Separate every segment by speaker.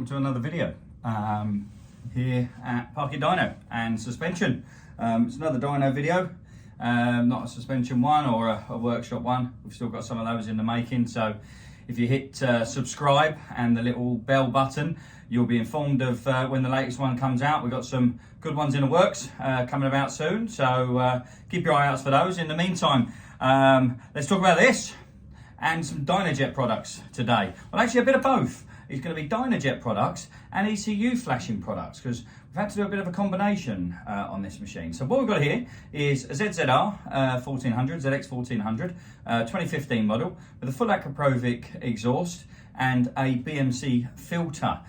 Speaker 1: welcome to another video here at Parky Dyno and suspension. It's another dyno video, not a suspension one or a workshop one. We've still got some of those in the making, so if you hit subscribe and the little bell button, you'll be informed of when the latest one comes out. We've got some good ones in the works coming about soon, so keep your eye out for those. In the meantime, let's talk about this and some Dynojet products today. Well, actually a bit of both. It's going to be Dynojet products and ECU flashing products, because we've had to do a bit of a combination on this machine. So what we've got here is a ZZR 1400, ZX14R, 2015 model with a full Akrapovic exhaust and a BMC filter.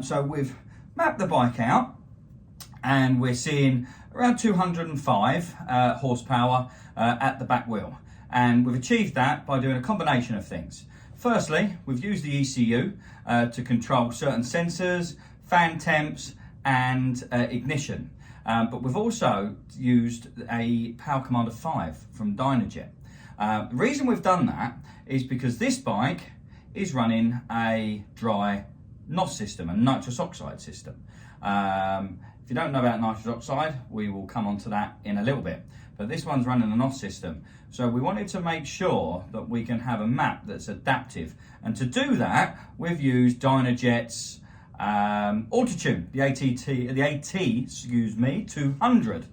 Speaker 1: So we've mapped the bike out and we're seeing around 205 horsepower at the back wheel. And we've achieved that by doing a combination of things. Firstly, we've used the ECU to control certain sensors, fan temps, and ignition. But we've also used a Power Commander 5 from Dynojet. The reason we've done that is because this bike is running a dry NOS system, a nitrous oxide system. If you don't know about nitrous oxide, we will come on to that in a little bit. But this one's running a NOS system. So we wanted to make sure that we can have a map that's adaptive. And to do that, we've used Dynojet's Auto-Tune, the AT 200.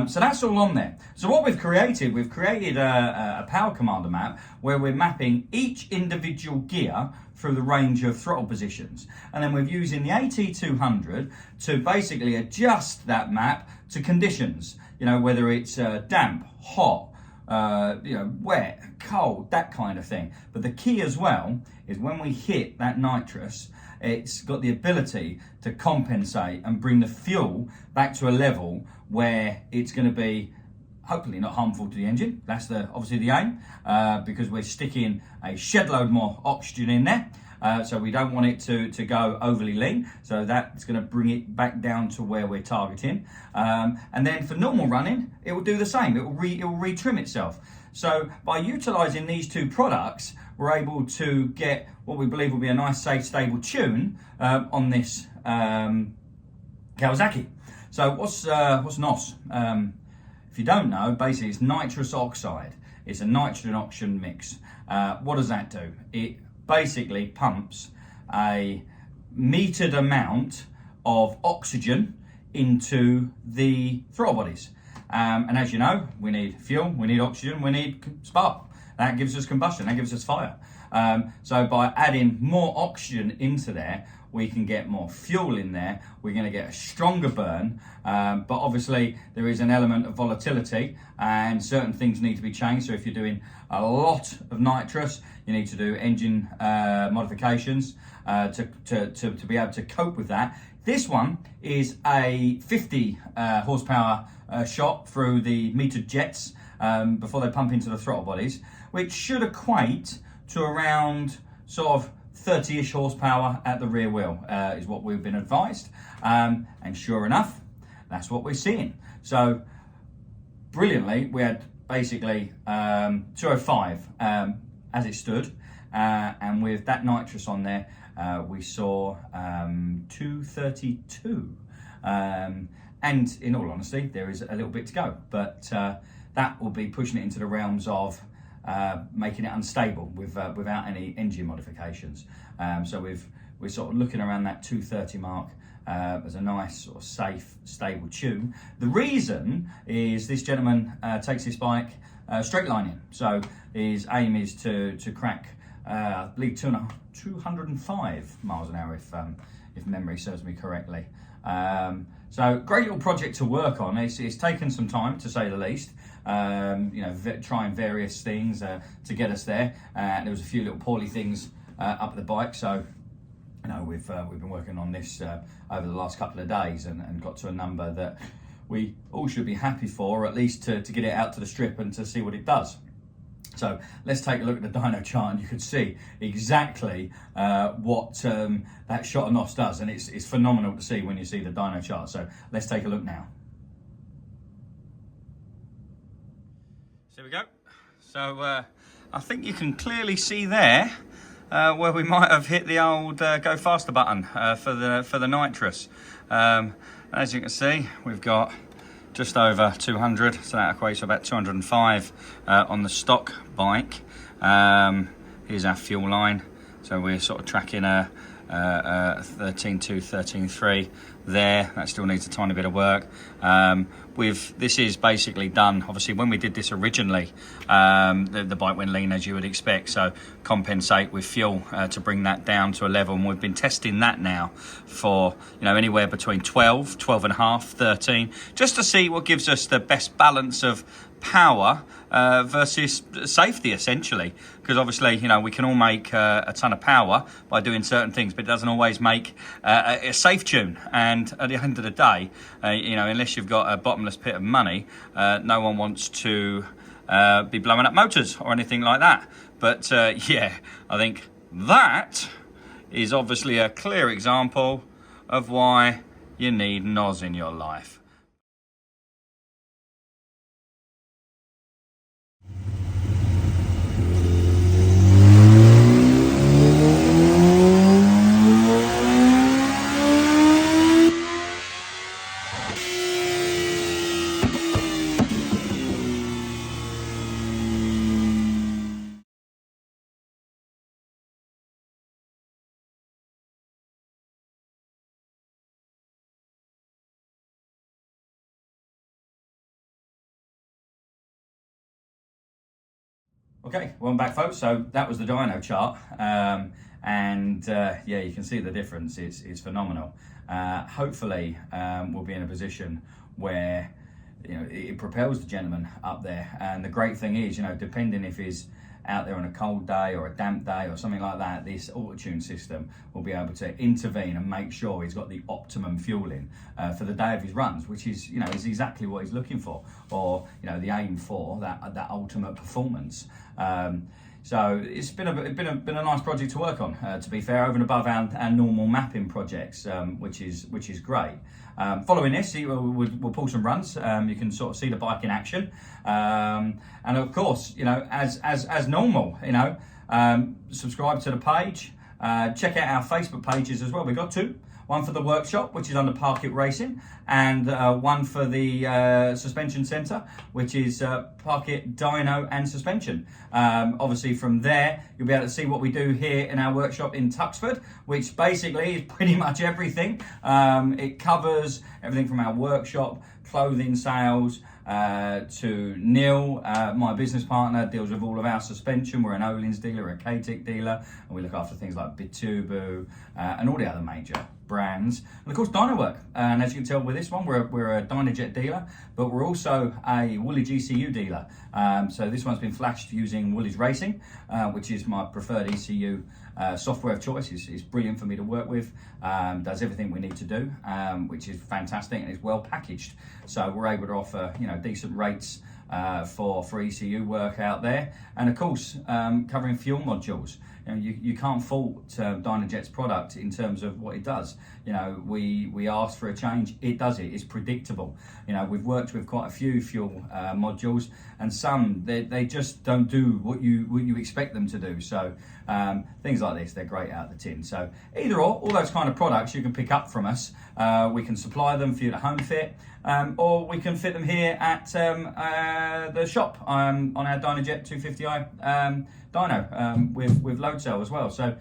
Speaker 1: So that's all on there. So what we've created a Power Commander map where we're mapping each individual gear through the range of throttle positions. And then we're using the AT 200 to basically adjust that map to conditions. You know, whether it's damp, hot, wet, cold, that kind of thing. But the key as well is when we hit that nitrous, it's got the ability to compensate and bring the fuel back to a level where it's going to be hopefully not harmful to the engine. That's obviously the aim, because we're sticking a shed load more oxygen in there. So we don't want it to go overly lean. So that's going to bring it back down to where we're targeting. And then for normal running, it will do the same. It will retrim itself. So by utilising these two products, we're able to get what we believe will be a nice, safe, stable tune on this Kawasaki. So what's NOS? If you don't know, basically it's nitrous oxide. It's a nitrogen-oxygen mix. What does that do? It basically pumps a metered amount of oxygen into the throttle bodies. And as you know, we need fuel, we need oxygen, we need spark. That gives us combustion, that gives us fire. So by adding more oxygen into there, we can get more fuel in there. We're going to get a stronger burn, but obviously there is an element of volatility and certain things need to be changed. So if you're doing a lot of nitrous, you need to do engine modifications to be able to cope with that. This one is a 50 horsepower shot through the metered jets before they pump into the throttle bodies, which should equate to around sort of 30-ish horsepower at the rear wheel, is what we've been advised. And sure enough, that's what we're seeing. So brilliantly, we had basically 205 as it stood, and with that nitrous on there, we saw 232. And in all honesty, there is a little bit to go, but that will be pushing it into the realms of making it unstable without any engine modifications. So we're sort of looking around that 230 mark as a nice sort of safe, stable tune. The reason is this gentleman takes his bike straight-lining. So his aim is to crack, I believe, 205 miles an hour if memory serves me correctly. So great little project to work on. It's taken some time, to say the least. Trying various things to get us there. There was a few little poorly things up the bike, so we've been working on this over the last couple of days and got to a number that we all should be happy for, or at least to get it out to the strip and to see what it does. So let's take a look at the dyno chart and you can see exactly what that shot of NOS does, and it's phenomenal to see when you see the dyno chart. So let's take a look now. So here we go. So I think you can clearly see there where we might have hit the old go faster button for the nitrous. As you can see, we've got just over 200, so that equates to about 205 on the stock bike. Here's our fuel line, so we're sort of tracking a 13.2, 13.3 there. That still needs a tiny bit of work. This is basically done, obviously when we did this originally, the bike went lean as you would expect, so compensate with fuel to bring that down to a level, and we've been testing that now for anywhere between 12.5, 13, just to see what gives us the best balance of power versus safety, essentially, because obviously we can all make a ton of power by doing certain things, but it doesn't always make a safe tune. And at the end of the day, unless you've got a bottomless pit of money, no one wants to be blowing up motors or anything like that. But yeah, I think that is obviously a clear example of why you need NOS in your life. Okay, well, I'm back, folks. So that was the dyno chart, yeah, you can see the difference. It's phenomenal. Hopefully, we'll be in a position where it propels the gentleman up there. And the great thing is, depending if he's out there on a cold day or a damp day or something like that, this auto-tune system will be able to intervene and make sure he's got the optimum fueling for the day of his runs, which is is exactly what he's looking for, or the aim for that ultimate performance. So it's been a nice project to work on, to be fair, over and above our normal mapping projects, which is great. Following this, we'll pull some runs. You can sort of see the bike in action, and of course, as normal, subscribe to the page. Check out our Facebook pages as well. We've got two. One for the workshop, which is under Park It Racing, and one for the suspension centre, which is Park It Dyno and Suspension. Obviously from there, you'll be able to see what we do here in our workshop in Tuxford, which basically is pretty much everything. It covers everything from our workshop, clothing sales, to Neil, my business partner, deals with all of our suspension. We're an Öhlins dealer, a K-Tech dealer, and we look after things like Bitubu and all the other major brands. And of course, dyno work. And as you can tell with this one, we're a Dynojet dealer, but we're also a Woolich ECU dealer. So this one's been flashed using Woolich Racing, which is my preferred ECU software of choice. It's brilliant for me to work with, does everything we need to do, which is fantastic, and it's well packaged. So we're able to offer decent rates for ECU work out there, and of course covering fuel modules. You can't fault Dynojet's product in terms of what it does. We ask for a change, it does it. It's predictable. We've worked with quite a few fuel modules, and some they just don't do what you expect them to do. So things like this, they're great out of the tin. So either or, all those kind of products you can pick up from us. We can supply them for you to home fit, or we can fit them here at the shop on our Dynojet 250i dyno with load cell as well. So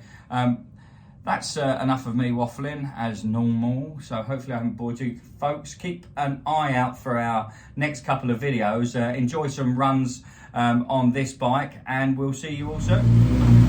Speaker 1: that's enough of me waffling as normal. So hopefully I haven't bored you folks. Keep an eye out for our next couple of videos. Enjoy some runs on this bike, and we'll see you all soon.